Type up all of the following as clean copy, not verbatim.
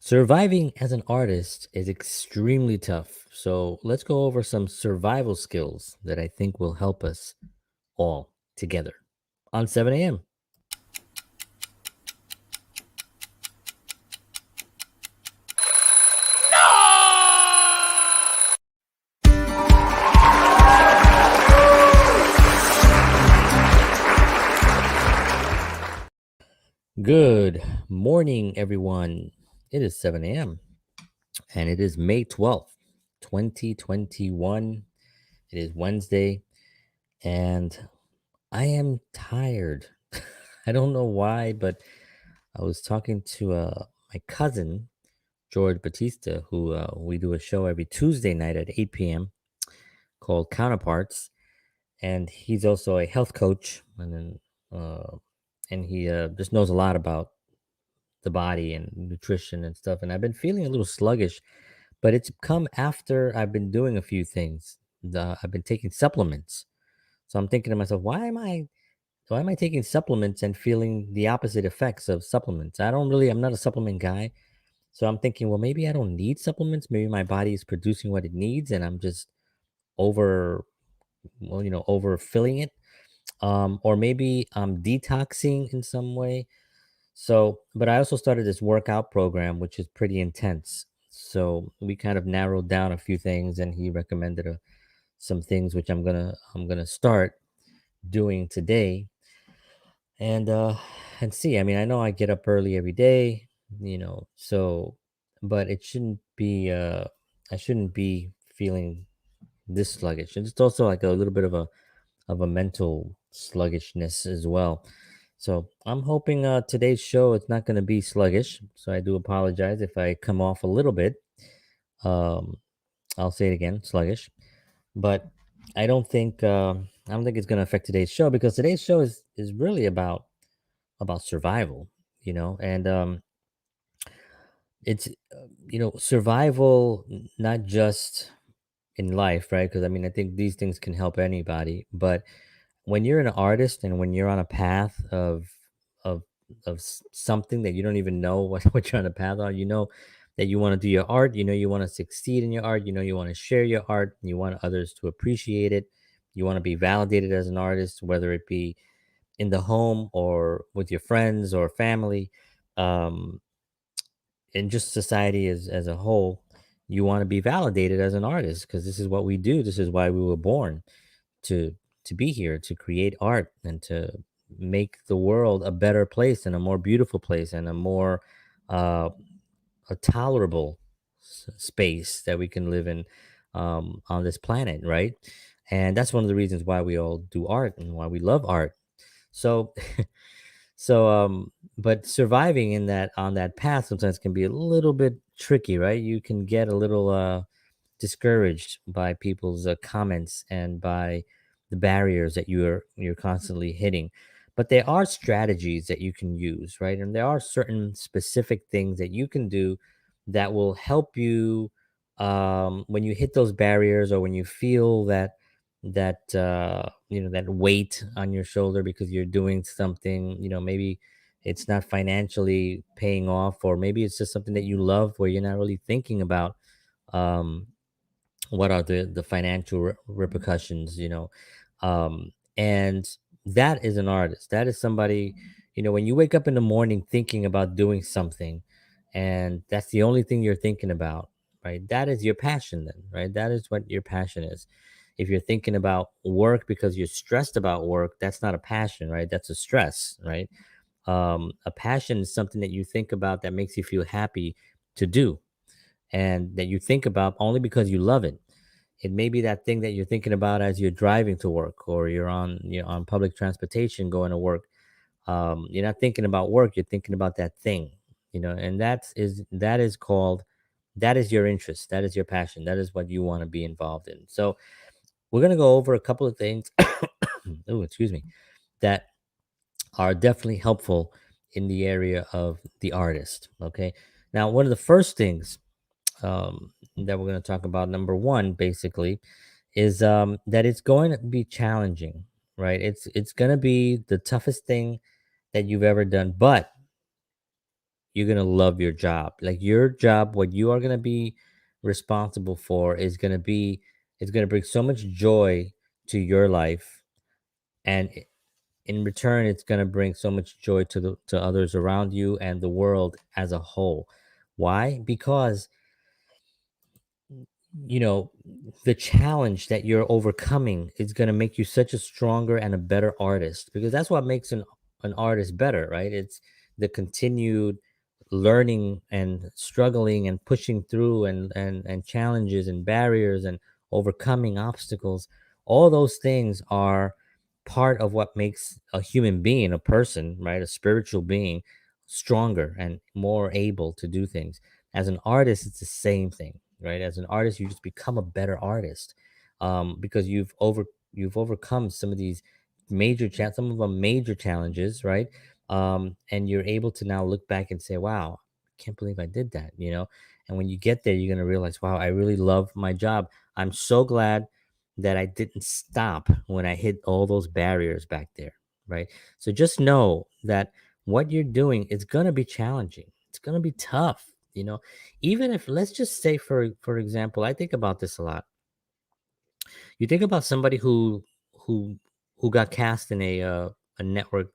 Surviving as an artist is extremely tough. So let's go over some survival skills that I think will help us all together on 7 a.m. Good morning, everyone. It is 7 a.m. and it is May 12th, 2021. It is Wednesday and I am tired. I don't know why, but I was talking to my cousin, George Batista, who we do a show every Tuesday night at 8 p.m. called Counterparts. And he's also a health coach. Uh, and he just knows a lot about the body and nutrition and stuff. And I've been feeling a little sluggish, but it's come after I've been doing a few things. I've been taking supplements. So I'm thinking to myself, why am I taking supplements and feeling the opposite effects of supplements? I'm not a supplement guy. So I'm thinking, well, maybe I don't need supplements. Maybe my body is producing what it needs and I'm just over, overfilling it. Or maybe I'm detoxing in some way. So, but I also started this workout program, which is pretty intense. So we kind of narrowed down a few things and he recommended some things which I'm gonna start doing today and see. I mean, I know I get up early every day, so but it shouldn't be I shouldn't be feeling this sluggish. And it's also like a little bit of a mental sluggishness as well. So I'm hoping today's show is not going to be sluggish. So I do apologize if I come off a little bit. Um, I'll say it again, sluggish. But I don't think it's going to affect today's show because today's show is really about survival, and it's survival, not just in life, right? Because I mean, I think these things can help anybody, but when you're an artist and when you're on a path of something that you don't even know what you're on a path on, that you want to do your art, you want to succeed in your art, you want to share your art, you want others to appreciate it, you want to be validated as an artist, whether it be in the home or with your friends or family, um, and just society as a whole. You want to be validated as an artist because this is what we do. This is why we were born to to be here, to create art and to make the world a better place and a more beautiful place and a more uh, a tolerable space that we can live in on this planet, right? And that's one of the reasons why we all do art and why we love art. So but surviving in that on that path sometimes can be a little bit tricky, right? You can get a little discouraged by people's comments and by the barriers that you're constantly hitting. But there are strategies that you can use, right? And there are certain specific things that you can do that will help you when you hit those barriers or when you feel that weight on your shoulder because you're doing something, maybe it's not financially paying off, or maybe it's just something that you love where you're not really thinking about um what are the financial repercussions, and that is an artist. That is somebody, when you wake up in the morning thinking about doing something and that's the only thing you're thinking about, right? That is your passion then, right? That is what your passion is. If you're thinking about work because you're stressed about work, that's not a passion, right? That's a stress, right? A passion is something that you think about that makes you feel happy to do and that you think about only because you love it. It may be that thing that you're thinking about as you're driving to work or you're on public transportation going to work. You're not thinking about work, you're thinking about that thing, and that is your interest, that is your passion, that is what you want to be involved in. So we're going to go over a couple of things oh, excuse me, that are definitely helpful in the area of the artist. Okay. Now, one of the first things that we're going to talk about, number one, basically, is that it's going to be challenging, right? It's going to be the toughest thing that you've ever done, but you're gonna love your job. Like your job, what you are gonna be responsible for is gonna bring so much joy to your life, and in return, it's gonna bring so much joy to others around you and the world as a whole. Why? Because you know, the challenge that you're overcoming is going to make you such a stronger and a better artist, because that's what makes an artist better, right? It's the continued learning and struggling and pushing through and challenges and barriers and overcoming obstacles. All those things are part of what makes a human being, a person, right? A spiritual being stronger and more able to do things. As an artist, it's the same thing, right? As an artist, you just become a better artist, because you've overcome some of these some of them major challenges, right? And you're able to now look back and say, "Wow, I can't believe I did that," you know. And when you get there, you're gonna realize, "Wow, I really love my job. I'm so glad that I didn't stop when I hit all those barriers back there." Right. So just know that what you're doing is gonna be challenging. It's gonna be tough, you know. Even if, let's just say, for example, I think about this a lot. You think about somebody who who got cast in a network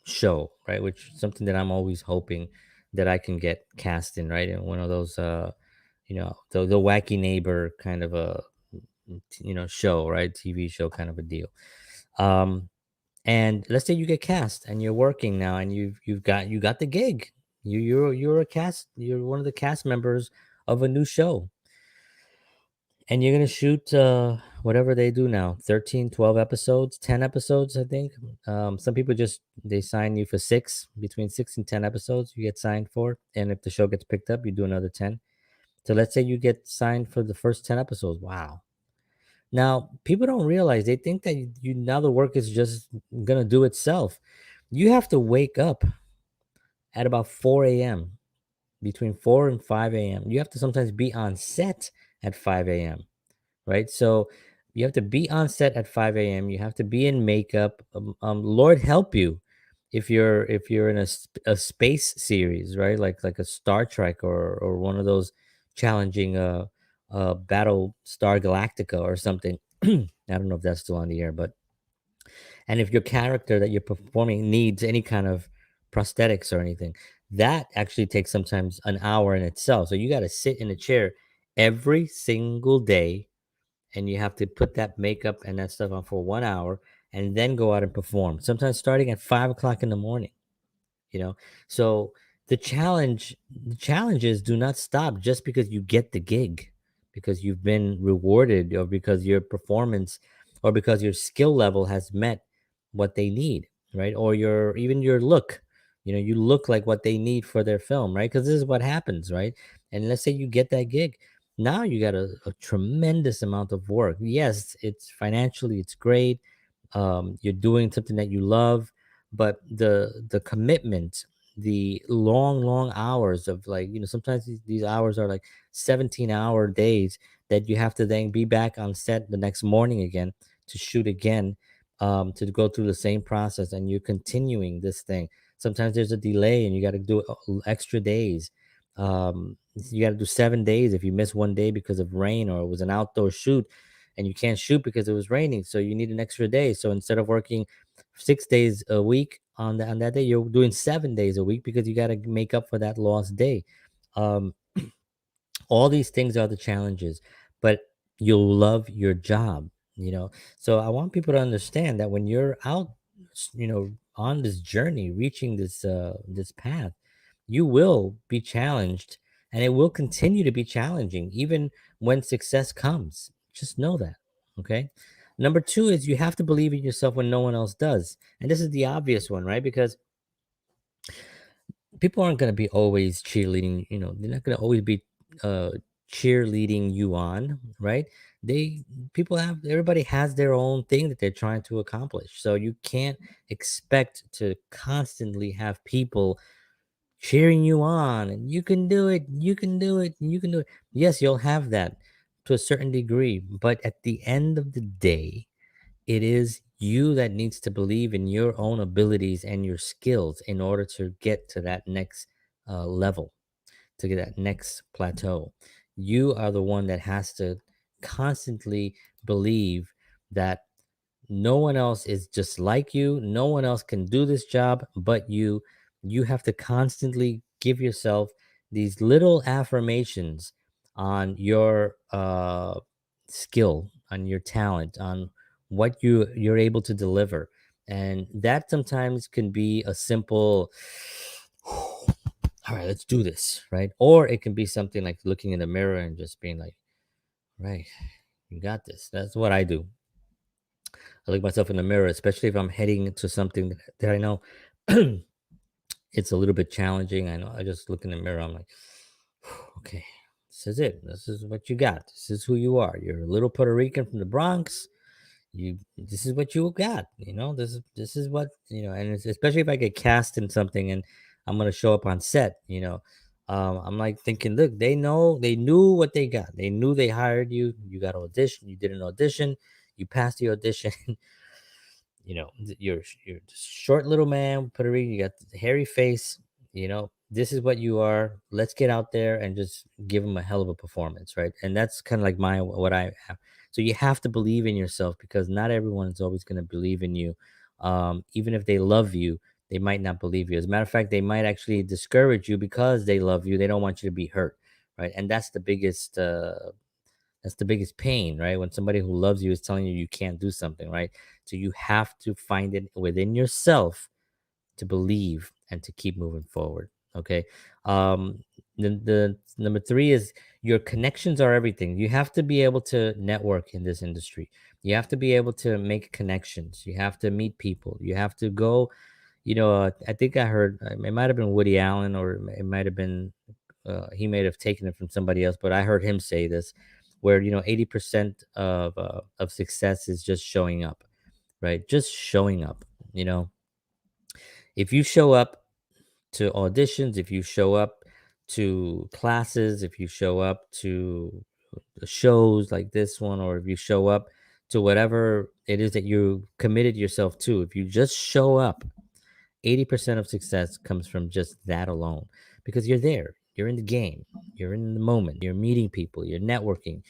show, right? Which is something that I'm always hoping that I can get cast in, right? In one of those the wacky neighbor kind of a show, right? TV show kind of a deal. Um and let's say you get cast and you're working now, and you got the gig. You're one of the cast members of a new show, and you're gonna shoot whatever they do now, 13, 12 episodes, 10 episodes, I think. Some people just they sign you for six, between 6 and 10 episodes you get signed for, and if the show gets picked up, you do another 10. So let's say you get signed for the first 10 episodes. Wow. Now people don't realize, they think that you now the work is just gonna do itself. You have to wake up at about 4 a.m., between 4 and 5 a.m. You have to sometimes be on set at 5 a.m., right? So you have to be on set at 5 a.m. You have to be in makeup. Lord help you if you're in a space series, right? Like a Star Trek, or one of those challenging Battle Star Galactica or something. I don't know if that's still on the air, but and if your character that you're performing needs any kind of prosthetics or anything, that actually takes sometimes an hour in itself. So you got to sit in a chair every single day, and you have to put that makeup and that stuff on for 1 hour, and then go out and perform. Sometimes starting at 5 o'clock in the morning, you know. So the challenges do not stop just because you get the gig, because you've been rewarded, or because your performance, or because your skill level has met what they need, right? Or your even your look, you look like what they need for their film, right? Because this is what happens, right? And let's say you get that gig, now you got a tremendous amount of work. Yes, it's financially, it's great. You're doing something that you love, but the commitment, the long hours of, like, sometimes these hours are like 17-hour days that you have to then be back on set the next morning again to shoot again, to go through the same process, and you're continuing this thing. Sometimes there's a delay and you got to do extra days. You got to do 7 days if you miss one day because of rain, or it was an outdoor shoot and you can't shoot because it was raining, so you need an extra day. So instead of working 6 days a week on that day, you're doing 7 days a week because you got to make up for that lost day. um all these things are the challenges, but you'll love your job, you know. So I want people to understand that when you're out, on this journey, reaching this path, you will be challenged, and it will continue to be challenging even when success comes. Just know that. Okay. Number two is you have to believe in yourself when no one else does. And this is the obvious one, right? Because people aren't going to be always cheerleading, they're not going to always be uh cheerleading you on, right? they People have, everybody has their own thing that they're trying to accomplish, so you can't expect to constantly have people cheering you on, and you can do it, you can do it, you can do it. Yes, you'll have that to a certain degree, but at the end of the day, it is you that needs to believe in your own abilities and your skills in order to get to that next level, to get that next plateau. You are the one that has to constantly believe that no one else is just like you. No one else can do this job but you. You have to constantly give yourself these little affirmations on your skill, on your talent, on what you're able to deliver. And that sometimes can be a simple, all right, let's do this, right? Or it can be something like looking in the mirror and just being like, right, you got this. That's what I do. I look myself in the mirror, especially if I'm heading to something that I know it's a little bit challenging. I know I just look in the mirror. I'm like, okay, this is it. This is what you got. This is who you are. You're a little Puerto Rican from the Bronx. You, this is what you got. This is what And especially if I get cast in something and I'm gonna show up on set. I'm like thinking, look, they knew what they got. They knew they hired you. You got audition. You did an audition. You passed the audition. You're this short little man, Puerto Rican. You got the hairy face. This is what you are. Let's get out there and just give them a hell of a performance, right? And that's kind of like my what I have. So you have to believe in yourself because not everyone is always going to believe in you. Even if they love you, they might not believe you. As a matter of fact, they might actually discourage you because they love you. They don't want you to be hurt, right? And that's the biggest pain, right? When somebody who loves you is telling you you can't do something, right? So you have to find it within yourself to believe and to keep moving forward. Okay. Um, the number three is your connections are everything. You have to be able to network in this industry. You have to be able to make connections. You have to meet people. You have to go. I think I heard it might have been Woody Allen or it might have been he may have taken it from somebody else, but I heard him say this, where 80% of success is just showing up, right? Just showing up. You know, if you show up to auditions, if you show up to classes, if you show up to shows like this one, or if you show up to whatever it is that you committed yourself to, if you just show up, 80% of success comes from just that alone because you're there, you're in the game, you're in the moment, you're meeting people, you're networking.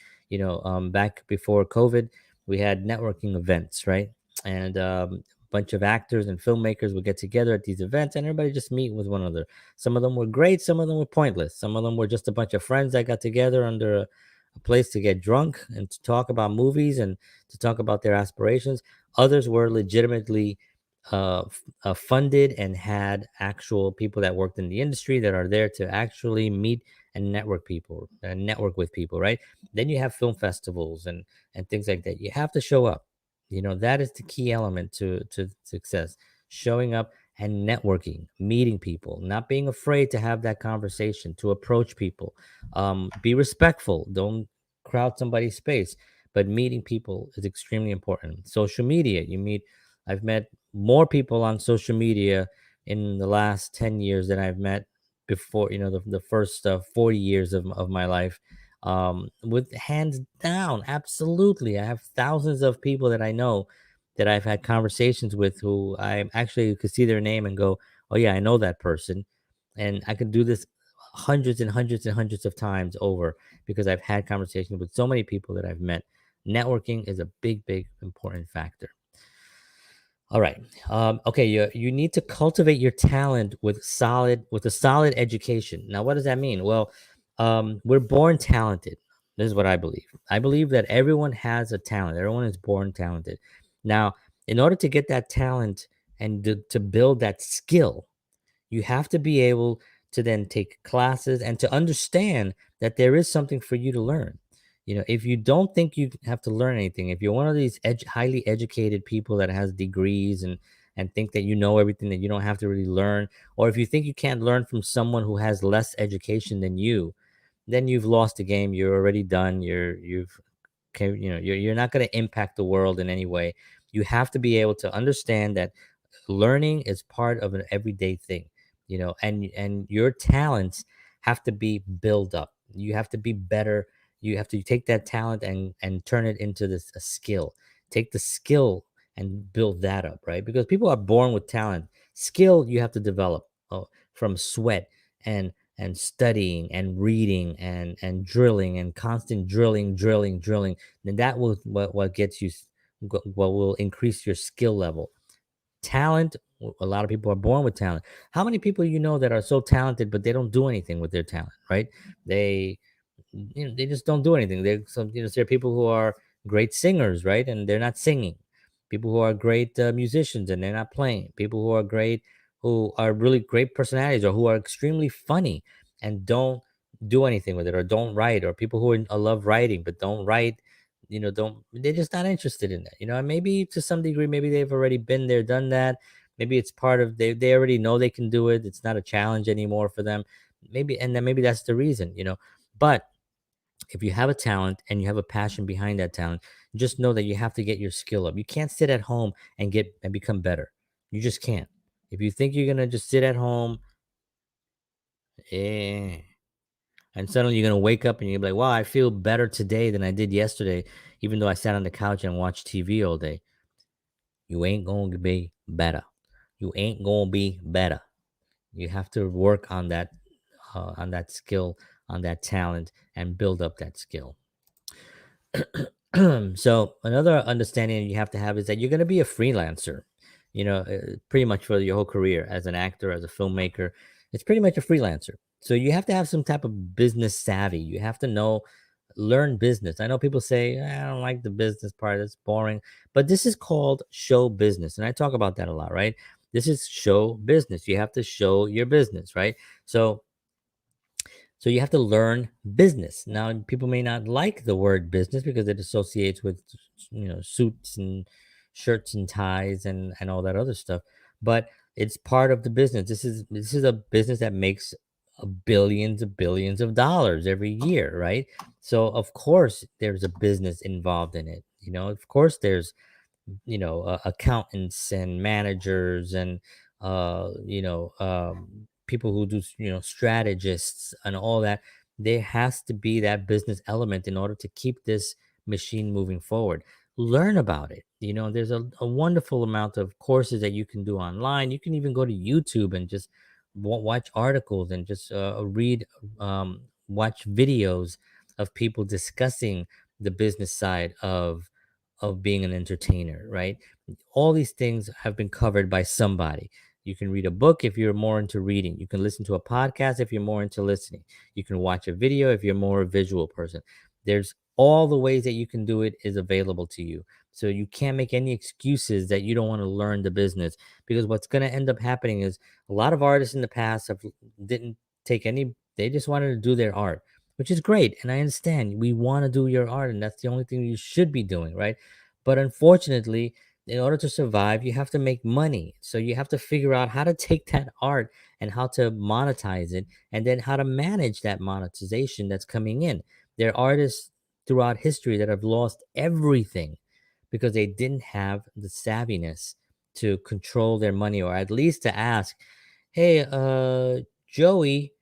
Back before COVID, we had networking events, right? And a bunch of actors and filmmakers would get together at these events and everybody just meet with one another. Some of them were great, some of them were pointless, some of them were just a bunch of friends that got together under a place to get drunk and to talk about movies and to talk about their aspirations. Others were legitimately funded and had actual people that worked in the industry that are there to actually meet and network with people, right? Then you have film festivals and things like that. You have to show up. That is the key element to success. Showing up and networking, meeting people, not being afraid to have that conversation, to approach people. Be respectful. Don't crowd somebody's space. But meeting people is extremely important. Social media, I've met more people on social media in the last 10 years than I've met before, the first 40 years of my life. With hands down, absolutely. I have thousands of people that I know that I've had conversations with who I actually could see their name and go, oh, yeah, I know that person. And I could do this hundreds and hundreds and hundreds of times over because I've had conversations with so many people that I've met. Networking is a big, big, important factor. All right. Okay. You need to cultivate your talent with a solid education. Now, what does that mean? Well, we're born talented. This is what I believe. I believe that everyone has a talent. Everyone is born talented. Now, in order to get that talent and to build that skill, you have to be able to then take classes and to understand that there is something for you to learn. If you don't think you have to learn anything, if you're one of these highly educated people that has degrees and think that you know everything, that you don't have to really learn, or if you think you can't learn from someone who has less education than you, then you've lost the game. You're already done. You've okay, you're not going to impact the world in any way. You have to be able to understand that learning is part of an everyday thing, and your talents have to be built up. You have to be better. You have to take that talent and turn it into this a skill. Take the skill and build that up, right? Because people are born with talent. Skill you have to develop from sweat and studying and reading and drilling and constant drilling, then that will what gets you what will increase your skill level. Talent, a lot of people are born with talent. How many people you know that are so talented but they don't do anything with their talent, right? They they just don't do anything. There are people who are great singers, right, and they're not singing. People who are great musicians and they're not playing. People who are great, who are really great personalities, or who are extremely funny and don't do anything with it, or don't write, or people who love writing but don't write. Don't they're just not interested in that. And maybe to some degree, maybe they've already been there, done that. Maybe it's part of they already know they can do it. It's not a challenge anymore for them. Maybe, and then maybe that's the reason. But if you have a talent and you have a passion behind that talent, just know that you have to get your skill up. You can't sit at home and become better. You just can't. If you think you're gonna just sit at home, eh, and suddenly you're gonna wake up and you're like, "Wow, I feel better today than I did yesterday," even though I sat on the couch and watched TV all day. You ain't gonna be better. You ain't gonna be better. You have to work on that skill, on that talent, and build up that skill. So another understanding you have to have is that you're going to be a freelancer, pretty much for your whole career as an actor, as a filmmaker. It's pretty much a freelancer. So you have to have some type of business savvy. You have to learn business. I know people say, I don't like the business part, it's boring, but this is called show business. And I talk about that a lot, right? This is show business. You have to show your business, right? So you have to learn business. Now, people may not like the word business because it associates with, suits and shirts and ties and all that other stuff. But it's part of the business. This is a business that makes billions of billions of dollars every year, right? So of course there's a business involved in it. Of course there's accountants and managers and people who do strategists and all that. There has to be that business element in order to keep this machine moving forward. Learn about it. There's a wonderful amount of courses that you can do online. You can even go to YouTube and just watch articles and just read, watch videos of people discussing the business side of being an entertainer, right? All these things have been covered by somebody. You can read a book if you're more into reading. You can listen to a podcast if you're more into listening. You can watch a video if you're more a visual person. There's all the ways that you can do it is available to you. So you can't make any excuses that you don't want to learn the business, because what's going to end up happening is a lot of artists in the past didn't take any, they just wanted to do their art, which is great. And I understand we want to do your art, and that's the only thing you should be doing, right? But unfortunately, in order to survive, you have to make money. So you have to figure out how to take that art and how to monetize it, and then how to manage that monetization that's coming in. There are artists throughout history that have lost everything because they didn't have the savviness to control their money, or at least to ask, "Hey, Joey,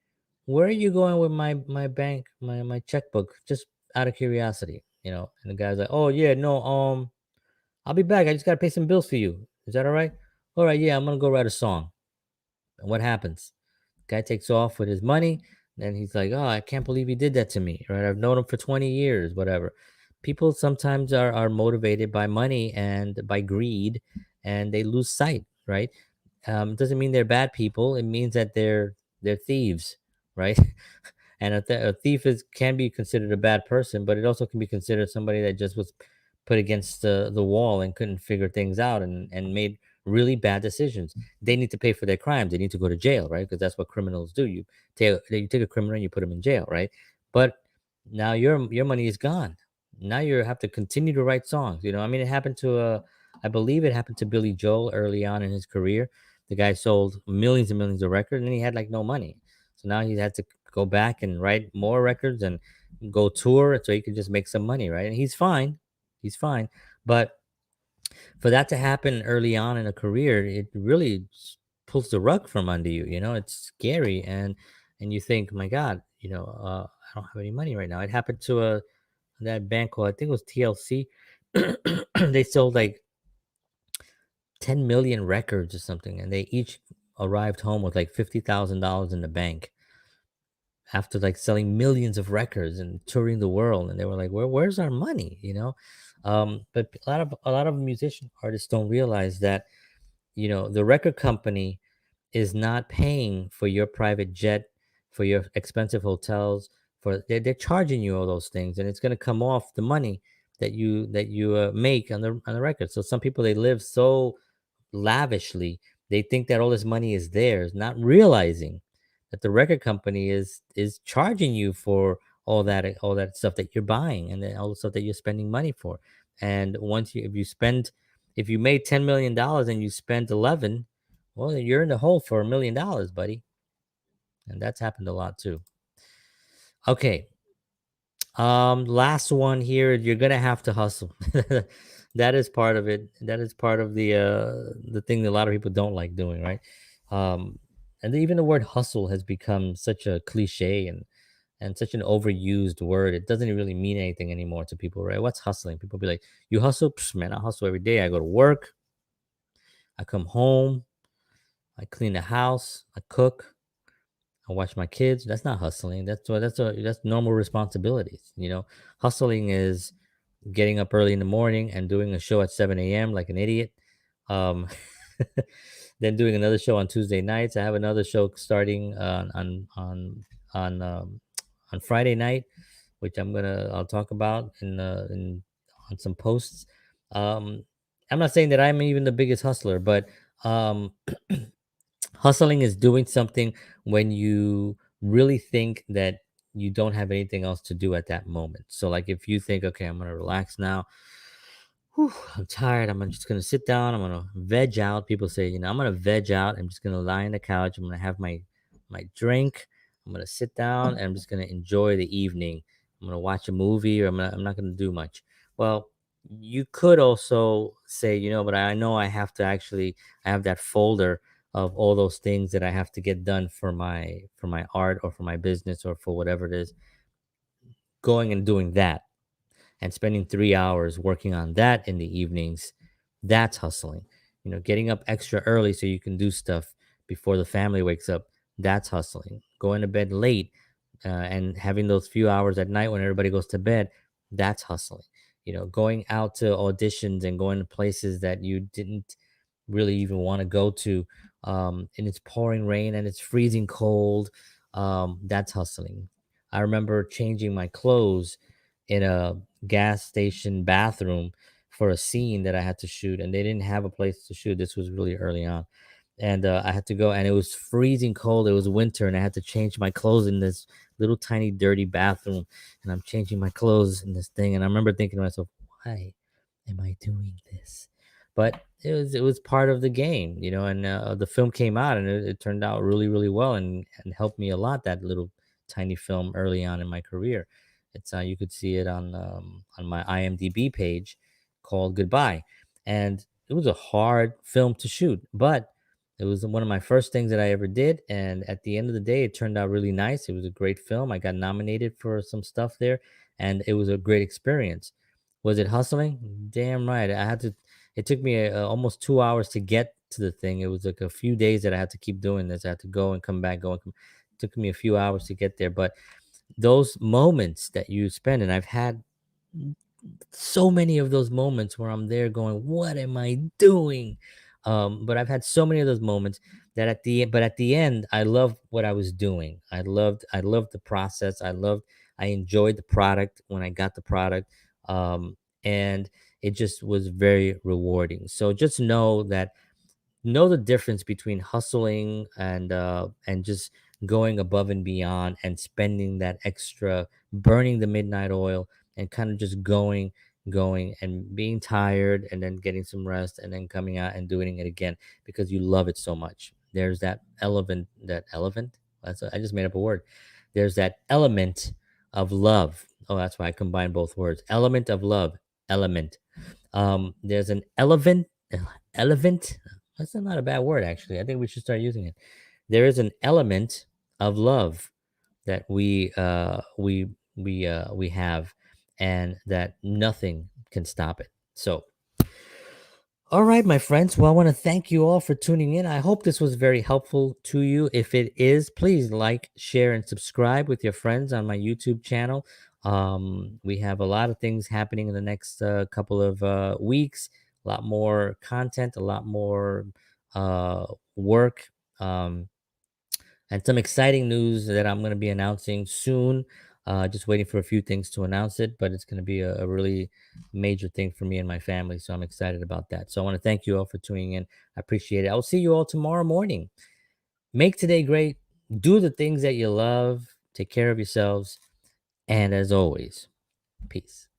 where are you going with my bank, my checkbook? Just out of curiosity." And the guy's like, "Oh yeah, no, I'll be back. I just gotta pay some bills for you. Is that all right?" "All right, yeah, I'm gonna go write a song." And what happens? Guy takes off with his money, and he's like, "Oh, I can't believe he did that to me." Right? I've known him for 20 years, whatever. People sometimes are motivated by money and by greed, and they lose sight, right? It doesn't mean they're bad people. It means that they're thieves, right? And a thief can be considered a bad person, but it also can be considered somebody that just was put against the wall and couldn't figure things out, and made really bad decisions. They need to pay for their crimes. They need to go to jail, right? Because that's what criminals do. You take a criminal and you put him in jail, right? But now your money is gone. Now you have to continue to write songs. I mean, it happened to I believe it happened to Billy Joel early on in his career. The guy sold millions and millions of records, and then he had like no money. So now he had to go back and write more records and go tour so he could just make some money, right? And he's fine. He's fine. But for that to happen early on in a career, it really pulls the rug from under you. It's scary, and you think, my God, I don't have any money right now. It happened to that band called, I think it was TLC. They sold like 10 million records or something, and they each arrived home with like $50,000 in the bank. after like selling millions of records and touring the world, and they were like, where's our money, but a lot of musician artists don't realize that, the record company is not paying for your private jet, for your expensive hotels, for they're charging you all those things, and it's going to come off the money that you make on the record. So some people, they live so lavishly, they think that all this money is theirs, not realizing that the record company is charging you for all that stuff that you're buying, and then all the stuff that you're spending money for. And if you made $10 million and you spent 11, well, then you're in the hole for $1 million, buddy. And that's happened a lot too. Okay. Last one here. You're gonna have to hustle. That is part of it. That is part of the thing that a lot of people don't like doing, right? Um, and even the word hustle has become such a cliche and such an overused word. It doesn't really mean anything anymore to people, right? What's hustling? People be like, "You hustle, Psh, man? I hustle every day. I go to work, I come home, I clean the house, I cook, I watch my kids." That's not hustling. That's normal responsibilities. Hustling is getting up early in the morning and doing a show at 7 a.m. like an idiot. Um, then doing another show on Tuesday nights. I have another show starting on on Friday night, which I'll talk about in on some posts. Um, I'm not saying that I'm even the biggest hustler, but um, hustling is doing something when you really think that you don't have anything else to do at that moment. So, like, if you think, okay, I'm gonna relax now. Whew, I'm tired. I'm just gonna sit down. I'm gonna veg out. People say, I'm gonna veg out. I'm just gonna lie on the couch. I'm gonna have my drink. I'm gonna sit down and I'm just gonna enjoy the evening. I'm gonna watch a movie, or I'm not gonna do much. Well, you could also say, but I know I have to actually. I have that folder of all those things that I have to get done for my art, or for my business, or for whatever it is. Going and doing that, and spending 3 hours working on that in the evenings, that's hustling. Getting up extra early so you can do stuff before the family wakes up, that's hustling. Going to bed late, and having those few hours at night when everybody goes to bed, that's hustling. Going out to auditions and going to places that you didn't really even want to go to, and it's pouring rain and it's freezing cold, that's hustling. I remember changing my clothes in a gas station bathroom for a scene that I had to shoot, and they didn't have a place to shoot. This was really early on, and I had to go, and it was freezing cold. It was winter, and I had to change my clothes in this little tiny dirty bathroom, and I'm changing my clothes in this thing, and I remember thinking to myself, why am I doing this? But it was part of the game, and the film came out, and it turned out really, really well, and helped me a lot. That little tiny film early on in my career. It's you could see it on my IMDb page, called Goodbye, and it was a hard film to shoot, but it was one of my first things that I ever did, and at the end of the day, it turned out really nice. It was a great film. I got nominated for some stuff there, and it was a great experience. Was it hustling? Damn right. It took me almost 2 hours to get to the thing. It was like a few days that I had to keep doing this. I had to go and come back, go and come. It took me a few hours to get there, but those moments that you spend, and I've had so many of those moments where I'm there going, what am I doing? But I've had so many of those moments that at the end, I loved what I was doing. I loved the process. I enjoyed the product when I got the product. And it just was very rewarding. So just know the difference between hustling and just going above and beyond, and spending that extra, burning the midnight oil, and kind of just going and being tired, and then getting some rest, and then coming out and doing it again because you love it so much. There's that element. I just made up a word. There's that element of love. Oh, that's why I combined both words. Element of love. Element. There's an elephant. That's not a bad word, actually. I think we should start using it. There is an element of love that we have, and that nothing can stop it. So All right, my friends. Well, I want to thank you all for tuning in. I hope this was very helpful to you. If it is, please like, share, and subscribe with your friends on my YouTube channel. We have a lot of things happening in the next couple of weeks, a lot more content, a lot more uh, work. And some exciting news that I'm going to be announcing soon. Just waiting for a few things to announce it, but it's going to be a really major thing for me and my family. So I'm excited about that. So I want to thank you all for tuning in. I appreciate it. I'll see you all tomorrow morning. Make today great. Do the things that you love. Take care of yourselves. And as always, peace.